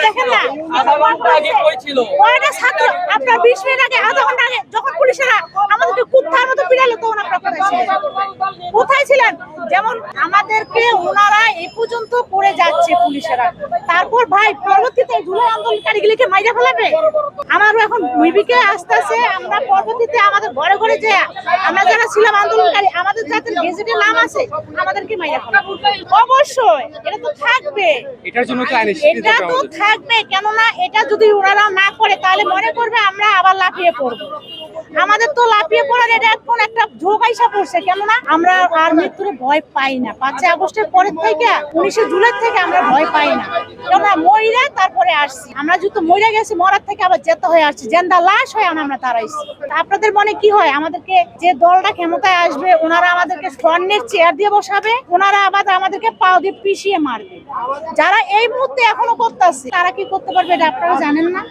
দেখেন না কয়টা ছাত্র আপনার 20 মিনিট আগে আধা ঘন্টা আগে যখন পুলিশেরা আমাদেরকে কুত্তার মতো পিটালো তখন আপনারা কোথায় ছিলেন? যেমন আমাদেরকে ওনারা এই পর্যন্ত করে যাচ্ছে পুলিশেরা, তারপর ভাই পরবর্তীতে জুলাই আন্দোলনকারীগুলিকে মাইরা ফেলাবে। আমারও এখন মুইবিকে আসতেছে, আমরা পরবর্তীতে আমাদের ঘরে ঘরে যে আমরা যারা ছিলাম আন্দোলনকারী আমাদের যাদের গেজেটের নাম আছে আমাদেরকে মাইরা ফেলাবে। অবশ্যই এটা তো থাকবে, এটার জন্য এটা তো থাকবে। কেননা এটা যদি ওনারা না করে তাহলে মনে করবে আমরা আবার লাফিয়ে পড়বো। আমাদের তো লাফিয়ে পড়ার এটা এখন একটা ঝোঁক আইসা পড়ছে। কেননা আমরা আর মৃত্যুর ভয় পাই না। 5 আগস্টের পরের থেকে 19 জুলাই থেকে আমরা ভয় পাই না, কেননা মইরা তারপরে আসছি। আমরা যেহেতু মইরা গেছি, মরার থেকে আবার যেতে হয়ে আসছি, জেন্দা লাশ হয়ে আমরা তারাইছি। আপনাদের মনে কি হয় আমাদেরকে যে দলটা ক্ষমতায় আসবে ওনারা আমাদেরকে স্বর্ণের চেয়ার দিয়ে বসাবে, ওনারা আবার আমাদেরকে পাও দিয়ে পিষিয়ে মারবে? যারা এই মুহূর্তে এখনো করতেছে তারা কি করতে পারবে এটা আপনারা জানেন না?